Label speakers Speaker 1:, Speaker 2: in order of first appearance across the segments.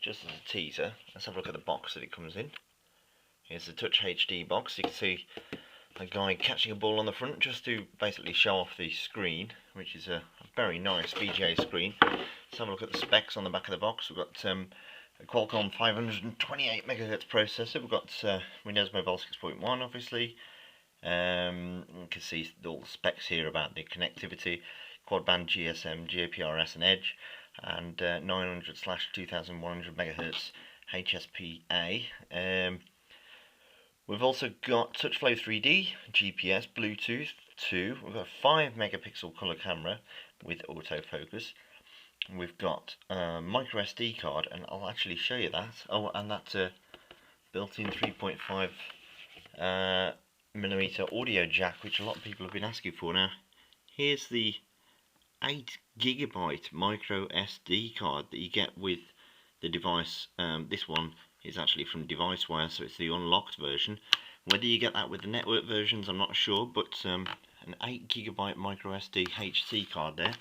Speaker 1: just as a teaser, let's have a look at the box that it comes in. Here's the Touch HD box. You can see a guy catching a ball on the front just to basically show off the screen, which is a very nice VGA screen. Let's have a look at the specs on the back of the box. We've got a Qualcomm 528 MHz processor. We've got Windows Mobile 6.1, obviously. You can see all the specs here about the connectivity, quad band GSM, GPRS and Edge, and 900/2100 MHz HSPA. We've also got TouchFlow 3D, GPS, Bluetooth 2. We've got a 5 megapixel colour camera with autofocus. We've got a micro SD card, and I'll actually show you that. Oh, and that's a built-in 3.5 millimeter audio jack, which a lot of people have been asking for. Now, here's the 8 GB micro SD card that you get with the device. This one is actually from DeviceWire, so it's the unlocked version. Whether you get that with the network versions, I'm not sure, but an 8 GB micro SD HT card there.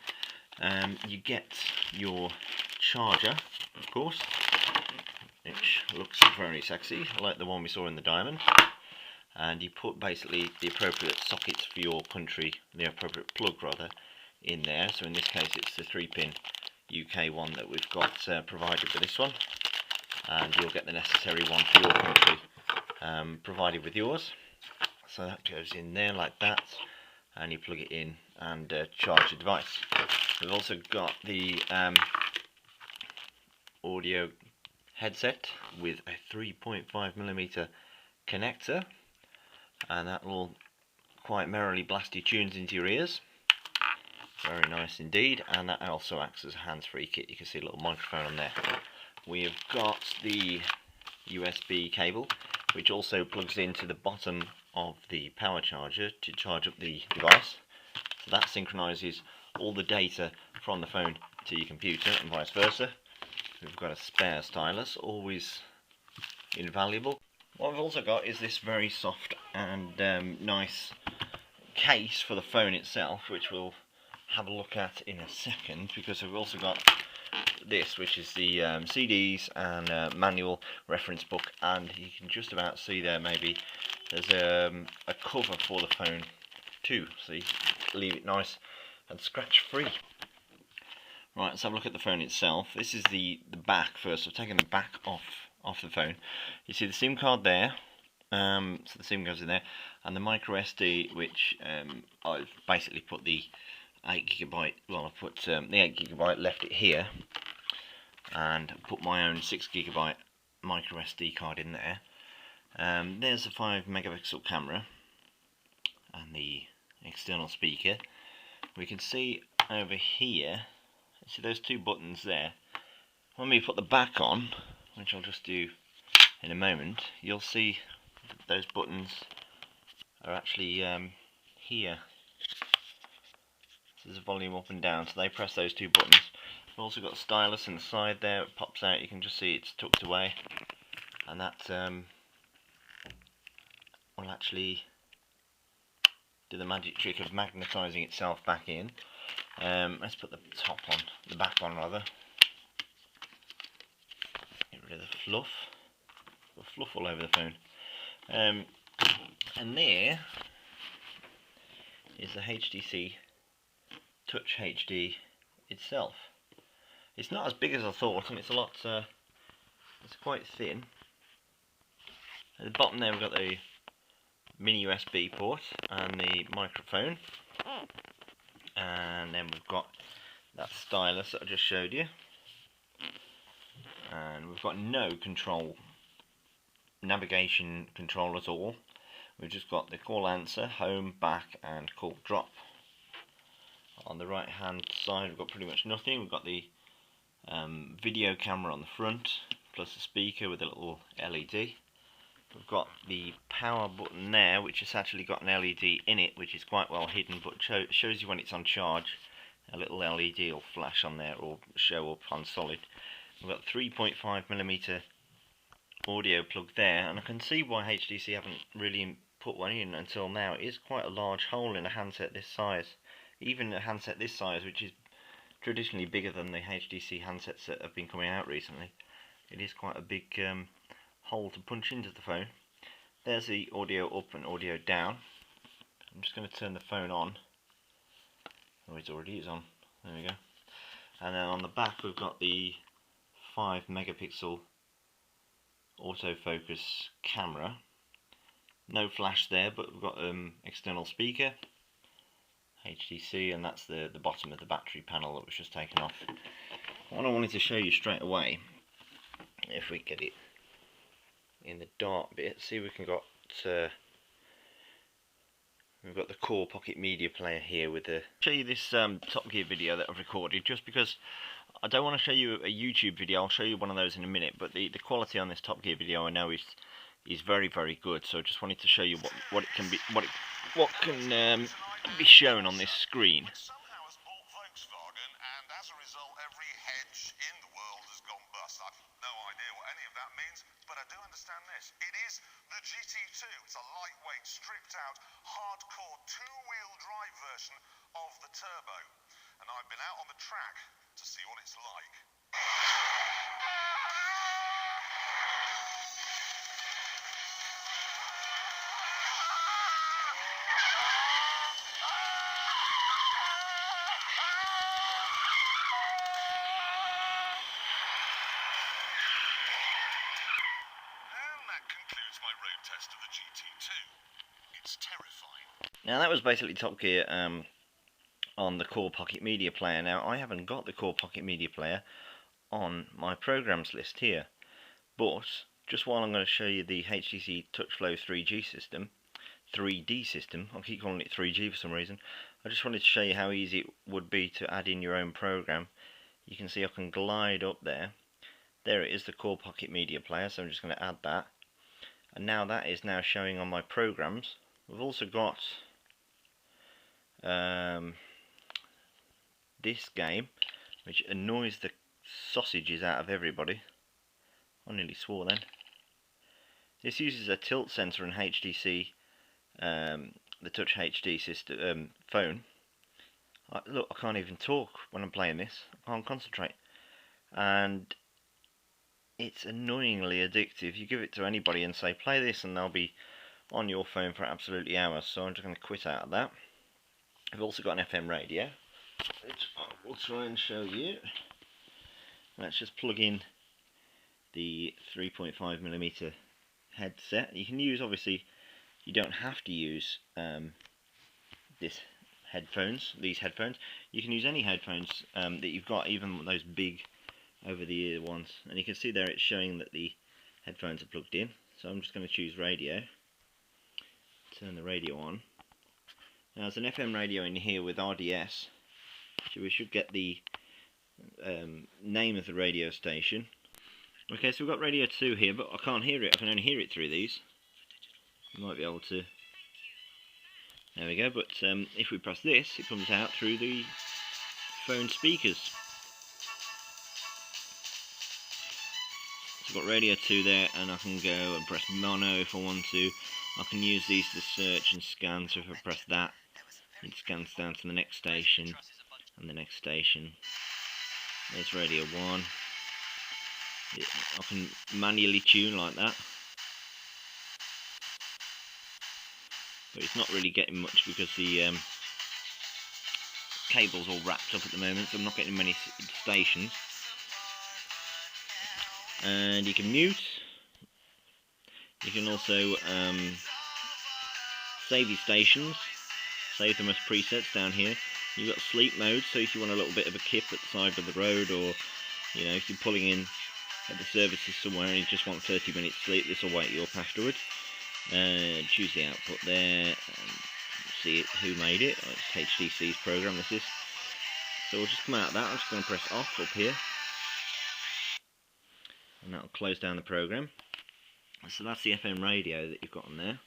Speaker 1: You get your charger, of course, which looks very sexy, like the one we saw in the Diamond. And you put basically the appropriate sockets for your country, the appropriate plug rather, in there. So in this case it's the 3-pin UK one that we've got provided for this one, and you'll get the necessary one for your country provided with yours. So that goes in there like that, and you plug it in and charge the device. We've also got the audio headset with a 3.5mm connector, and that will quite merrily blast your tunes into your ears. Very nice indeed. And that also acts as a hands-free kit. You can see a little microphone on there. We have got the USB cable, which also plugs into the bottom of the power charger to charge up the device. So that synchronises all the data from the phone to your computer and vice versa. We've got a spare stylus, always invaluable. What we've also got is this very soft and nice case for the phone itself, which we'll have a look at in a second, because we've also got this, which is the CDs and manual reference book, and you can just about see there maybe there's a cover for the phone too, so you leave it nice and scratch free. Right, let's have a look at the phone itself. This is the back first. I've taken the back off the phone. You see the SIM card there, so the SIM goes in there, and the micro SD, which I've basically put the 8 GB, well, I've put the 8 GB, left it here, and put my own 6 GB micro SD card in there. There's a 5 megapixel camera and the external speaker. We can see over here, see those two buttons there. When we put the back on, which I'll just do in a moment, you'll see those buttons are actually here. So there's a volume up and down, so they press those two buttons. We've also got a stylus in the side there. It pops out, you can just see it's tucked away, and that will actually do the magic trick of magnetising itself back in. Let's put the top on, the back on rather. Get rid of the fluff. Got fluff all over the phone. And there is the HTC Touch HD itself. It's not as big as I thought, and it's a lot. It's quite thin. At the bottom there we've got the mini USB port and the microphone, and then we've got that stylus that I just showed you, and we've got no navigation control at all. We've just got the call answer, home, back and call drop. On the right hand side we've got pretty much nothing. We've got the video camera on the front, plus a speaker with a little LED. We've got the power button there, which has actually got an LED in it, which is quite well hidden, but shows you when it's on charge. A little LED will flash on there or show up on solid. We've got 3.5mm audio plug there, and I can see why HTC haven't really put one in until now. It is quite a large hole in a handset this size. Even a handset this size, which is traditionally bigger than the HTC handsets that have been coming out recently, it is quite a big hole to punch into the phone. There's the audio up and audio down. I'm just going to turn the phone on. Oh, it already is on. There we go. And then on the back we've got the 5 megapixel autofocus camera. No flash there, but we've got external speaker, HTC, and that's the bottom of the battery panel that was just taken off. What I wanted to show you straight away, if we get it in the dark bit, see we can got we've got the Core Pocket Media Player here with the. Show you this Top Gear video that I've recorded, just because I don't want to show you a YouTube video. I'll show you one of those in a minute, but the quality on this Top Gear video I know is very, very good. So I just wanted to show you what it can be, what can be shown on this screen.
Speaker 2: And as a result, every hedge in the world has gone bust. I've no idea what any of that means, but I do understand this. It is the GT2. It's a lightweight, stripped-out, hardcore two-wheel drive version of the Turbo. And I've been out on the track to see what it's like. Concludes my road test of the GT2. It's terrifying.
Speaker 1: Now that was basically Top Gear on the Core Pocket Media Player. Now I haven't got the Core Pocket Media Player on my programs list here, but just while I'm going to show you the HTC TouchFlow 3D system, I keep calling it 3G for some reason, I just wanted to show you how easy it would be to add in your own program. You can see I can glide up there. There it is, the Core Pocket Media Player, so I'm just going to add that. And now that is now showing on my programs. We've also got this game, which annoys the sausages out of everybody. I nearly swore then. This uses a tilt sensor and HTC, the Touch HD system phone. Look, I can't even talk when I'm playing this. I can't concentrate. And it's annoyingly addictive. You give it to anybody and say play this and they'll be on your phone for absolutely hours. So I'm just going to quit out of that. I've also got an FM radio, which I will try and show you. Let's just plug in the 3.5mm headset. You can use, obviously, you don't have to use these headphones. You can use any headphones that you've got, even those big over-the-ear ones, and you can see there it's showing that the headphones are plugged in. So I'm just going to choose radio, turn the radio on. Now there's an FM radio in here with RDS, so we should get the name of the radio station. Okay, so we've got radio 2 here, but I can't hear it. I can only hear it through these. You might be able to. There we go, but if we press this, it comes out through the phone speakers. So I've got radio 2 there, and I can go and press mono if I want to. I can use these to search and scan, so if I press that, it scans down to the next station, and the next station. There's radio 1. I can manually tune like that. But it's not really getting much because the cable's all wrapped up at the moment, so I'm not getting many stations. And you can mute. You can also save your stations, save them as presets down here. You've got sleep mode, so if you want a little bit of a kip at the side of the road, or you know, if you're pulling in at the services somewhere and you just want 30 minutes sleep, this will wake you up afterwards. Choose the output there, and see who made it. Oh, it's HTC's program, this is. So we'll just come out of that. I'm just going to press off up here, and that'll close down the program. So that's the FM radio that you've got on there.